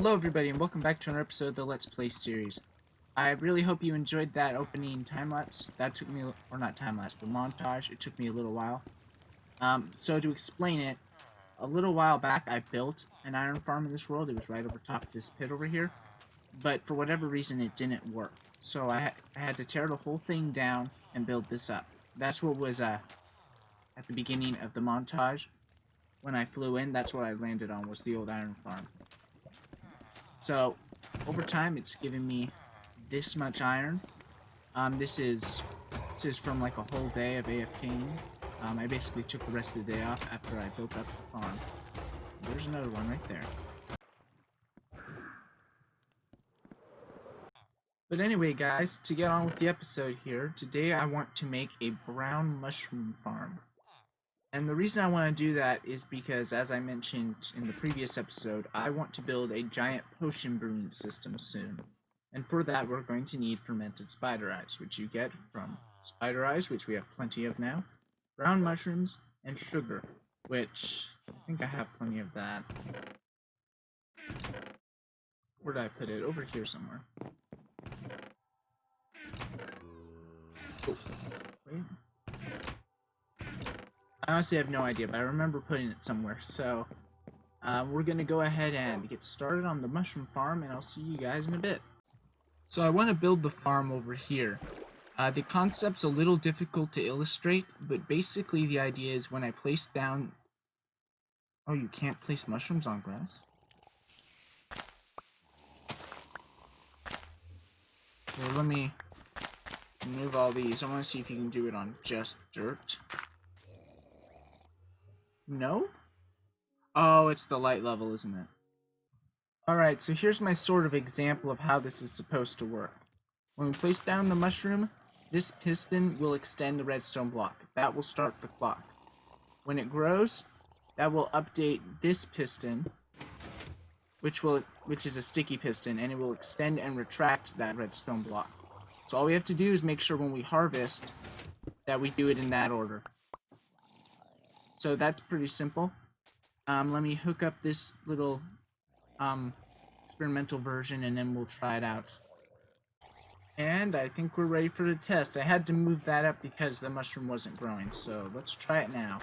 Hello everybody and welcome back to another episode of the Let's Play series. I really hope you enjoyed that opening time-lapse. That took me, or not time-lapse, but montage. It took me a little while. So to explain it, a little while back I built an iron farm in this world. It was right over top of this pit over here. But for whatever reason it didn't work. So I had to tear the whole thing down and build this up. That's what was at the beginning of the montage. When I flew in, that's what I landed on, was the old iron farm. So, over time, it's given me this much iron. This is from like a whole day of AFKing. I basically took the rest of the day off after I built up the farm. There's another one right there. But anyway, guys, to get on with the episode here, today I want to make a brown mushroom farm. And the reason I want to do that is because, as I mentioned in the previous episode, I want to build a giant potion brewing system soon. And for that, we're going to need fermented spider eyes, which you get from spider eyes, which we have plenty of now, brown mushrooms, and sugar, which I think I have plenty of that. Where did I put it? Over here somewhere. Oh, wait. I honestly have no idea, but I remember putting it somewhere, so we're going to go ahead and get started on the mushroom farm, and I'll see you guys in a bit. So I want to build the farm over here. The concept's a little difficult to illustrate, but basically the idea is when I place down... Oh, you can't place mushrooms on grass? Well, let me remove all these. I want to see if you can do it on just dirt. No? Oh, it's the light level, isn't it? Alright, so here's my sort of example of how this is supposed to work. When we place down the mushroom, this piston will extend the redstone block. That will start the clock. When it grows, that will update this piston, which is a sticky piston, and it will extend and retract that redstone block. So all we have to do is make sure when we harvest that we do it in that order. So that's pretty simple. Let me hook up this little experimental version and then we'll try it out. And I think we're ready for the test. I had to move that up because the mushroom wasn't growing, so let's try it now.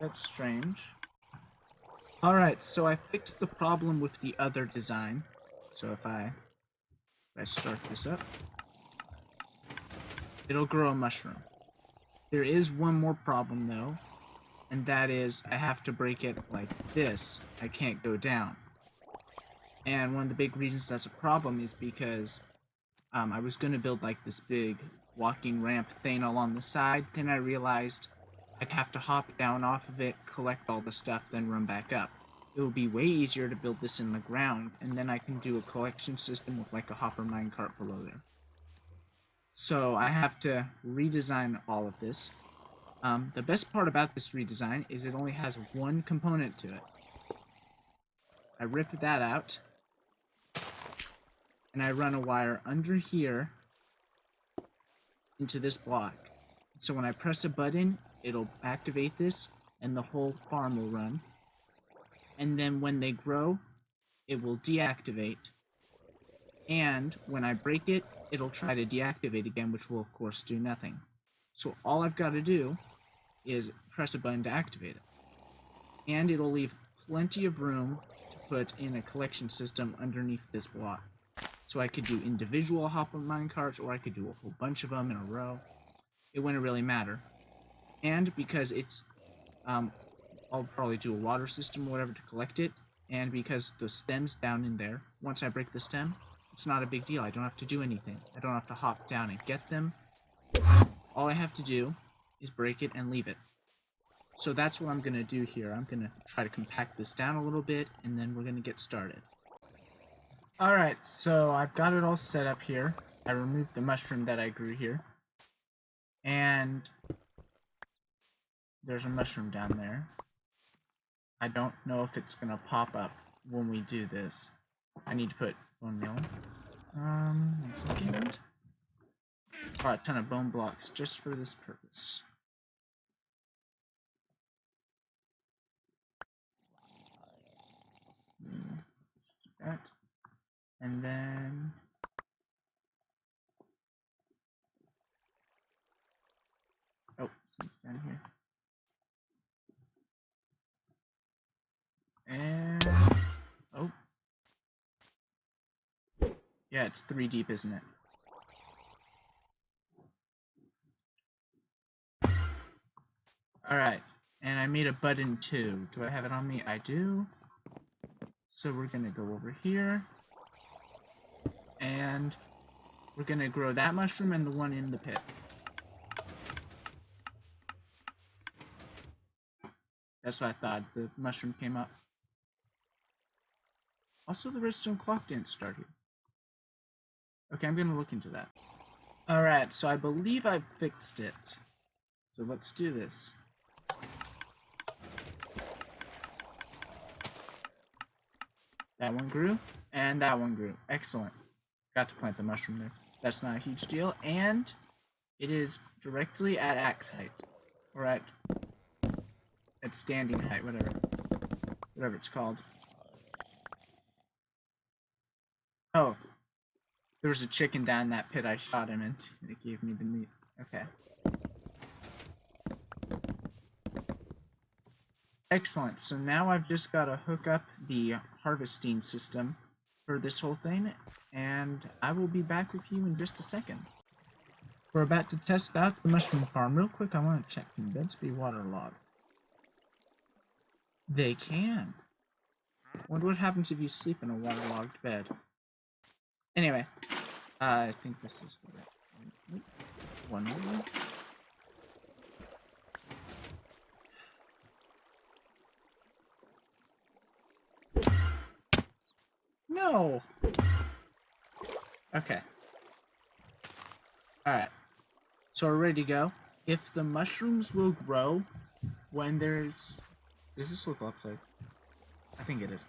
That's strange. Alright, so I fixed the problem with the other design. So if I start this up, it'll grow a mushroom. There is one more problem though, and that is I have to break it like this. I can't go down. And one of the big reasons that's a problem is because I was going to build like this big walking ramp thing along the side. Then I realized I'd have to hop down off of it, collect all the stuff, then run back up. It would be way easier to build this in the ground, and then I can do a collection system with like a hopper minecart below there. So I have to redesign all of this. The best part about this redesign is it only has one component to it. I rip that out, and I run a wire under here into this block. So when I press a button, it'll activate this, and the whole farm will run. And then when they grow, it will deactivate. And when I break it, it'll try to deactivate again, which will of course do nothing. So all I've got to do is press a button to activate it. And it'll leave plenty of room to put in a collection system underneath this block. So I could do individual hopper minecarts, or I could do a whole bunch of them in a row. It wouldn't really matter. And because it's, I'll probably do a water system or whatever to collect it, and because the stem's down in there, once I break the stem, it's not a big deal. I don't have to do anything. I don't have to hop down and get them. All I have to do is break it and leave it. So that's what I'm going to do here. I'm going to try to compact this down a little bit, and then we're going to get started. Alright, so I've got it all set up here. I removed the mushroom that I grew here. And there's a mushroom down there. I don't know if it's going to pop up when we do this. I need to put bone meal. 1 second. Brought a ton of bone blocks just for this purpose. That. And then... Oh, it's down here. And... Oh. Yeah, it's 3 deep, isn't it? Alright, and I made a button too. Do I have it on me? I do. So we're gonna go over here. And we're gonna grow that mushroom and the one in the pit. That's what I thought. The mushroom came up. Also, the redstone clock didn't start here. Okay, I'm gonna look into that. Alright, so I believe I've fixed it. So let's do this. That one grew, and that one grew. Excellent. Got to plant the mushroom there. That's not a huge deal, and it is directly at axe height. Or at standing height, whatever it's called. Oh, there was a chicken down that pit I shot him in, and it gave me the meat. Okay. Excellent, so now I've just got to hook up the harvesting system for this whole thing, and I will be back with you in just a second. We're about to test out the mushroom farm. Real quick, I want to check, can beds be waterlogged? They can. Wonder what happens if you sleep in a waterlogged bed. Anyway, I think this is the right one. More. No! Okay. Alright. So we're ready to go. If the mushrooms will grow when there's... Does this look upside? I think it is.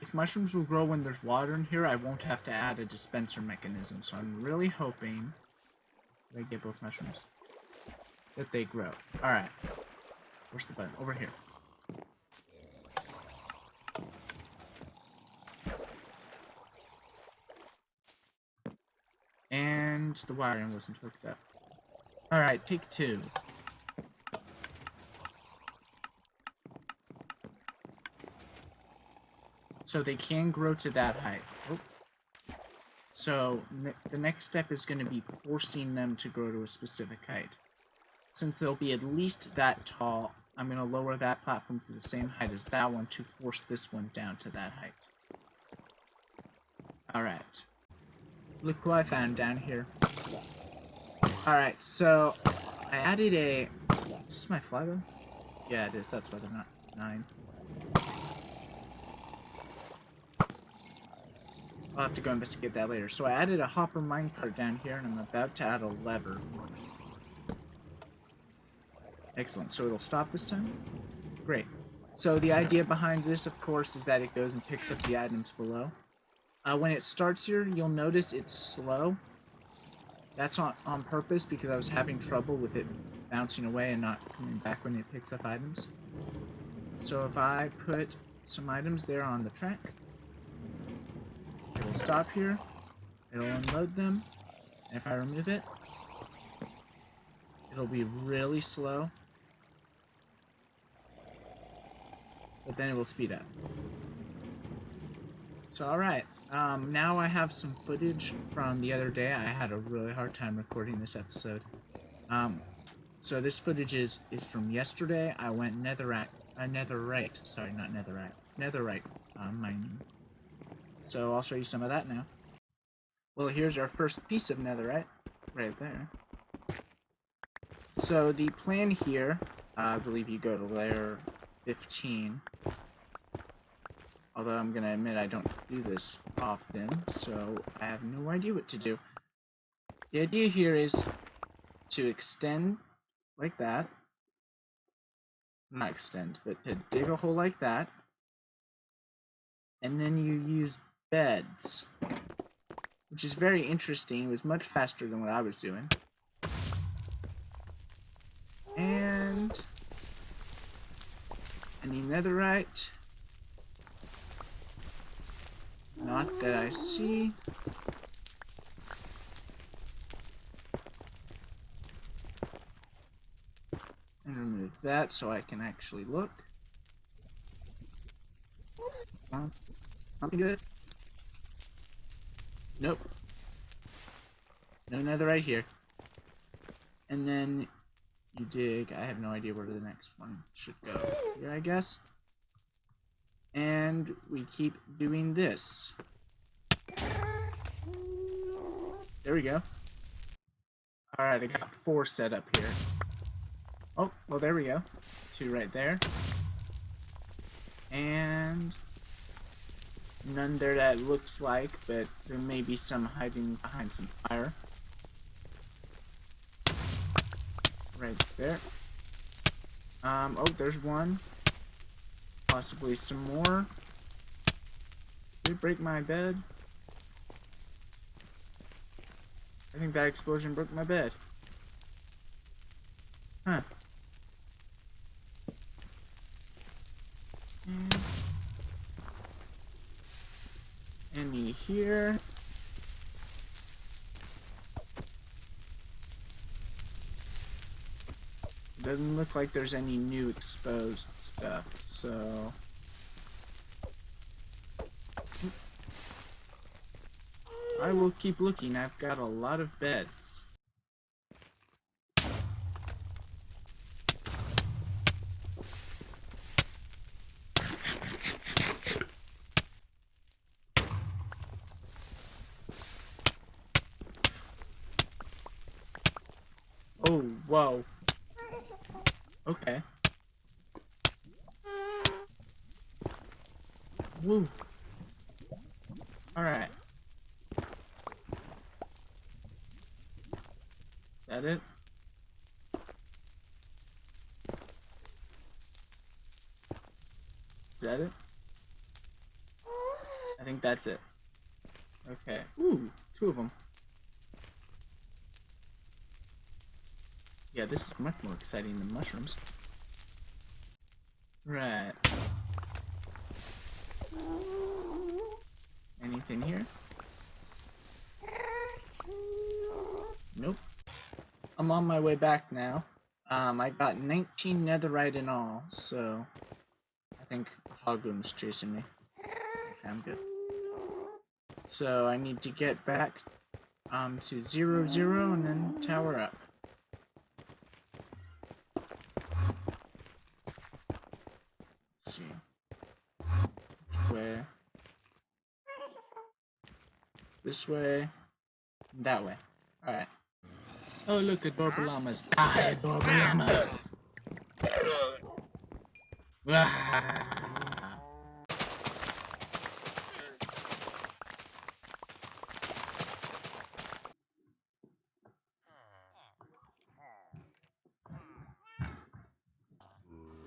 If mushrooms will grow when there's water in here, I won't have to add a dispenser mechanism. So I'm really hoping that I get both mushrooms. That they grow. Alright. Where's the button? Over here. And the wiring wasn't hooked up. Alright, take 2. So they can grow to that height. Oh. So the next step is going to be forcing them to grow to a specific height. Since they'll be at least that tall, I'm going to lower that platform to the same height as that one to force this one down to that height. Alright. Look who I found down here. Alright, so I added a... Is this my flybow? Yeah, it is. That's why they're not 9. I'll have to go investigate that later. So I added a hopper minecart down here, and I'm about to add a lever. Excellent. So it'll stop this time? Great. So the idea behind this, of course, is that it goes and picks up the items below. When it starts here, you'll notice it's slow. That's on purpose because I was having trouble with it bouncing away and not coming back when it picks up items. So if I put some items there on the track, it'll stop here, it'll unload them, and if I remove it, it'll be really slow, but then it will speed up. So alright, now I have some footage from the other day. I had a really hard time recording this episode. So this footage is from yesterday. I went netherite mining. So I'll show you some of that now. Well, here's our first piece of netherite, right there. So the plan here, I believe you go to layer 15. Although I'm gonna admit I don't do this often, so I have no idea what to do. The idea here is to extend like that. Not extend, but to dig a hole like that. And then you use beds, which is very interesting. It was much faster than what I was doing. And I need netherite. Not that I see. And remove that so I can actually look. Something good? Nope. No netherite here. And then you dig. I have no idea where the next one should go. Here, I guess. And we keep doing this. There we go. Alright, I got 4 set up here. Oh, well, there we go. 2 right there. And none there that looks like, but there may be some hiding behind some fire. Right there. Oh, there's one. Possibly some more. Did it break my bed? I think that explosion broke my bed. Huh. Any here? Doesn't look like there's any new exposed stuff, so... I will keep looking. I've got a lot of beds. Oh, whoa. Okay. Woo. Alright. Is that it? Is that it? I think that's it. Okay. Ooh, 2 of them. Yeah, this is much more exciting than mushrooms. Right. Anything here? Nope. I'm on my way back now. I got 19 netherite in all, so I think Hogloom's chasing me. Okay, I'm good. So I need to get back to 0, 0 and then tower up. Let's see. Which way? This way. That way. Alright. Oh, look, adorable llamas. Die, adorable llamas!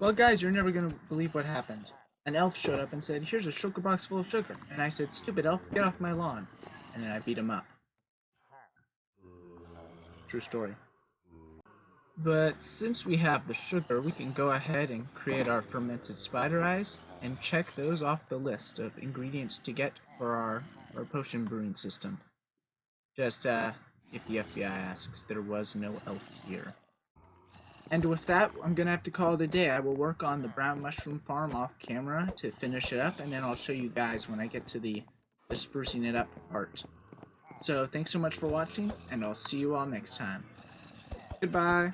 Well, guys, you're never gonna believe what happened. An elf showed up and said, "Here's a sugar box full of sugar." And I said, "Stupid elf, get off my lawn." And then I beat him up. True story. But since we have the sugar, we can go ahead and create our fermented spider eyes and check those off the list of ingredients to get for our potion brewing system. Just, if the FBI asks, there was no elf here. And with that, I'm gonna have to call it a day. I will work on the brown mushroom farm off camera to finish it up, and then I'll show you guys when I get to the sprucing it up part. So thanks so much for watching, and I'll see you all next time. Goodbye!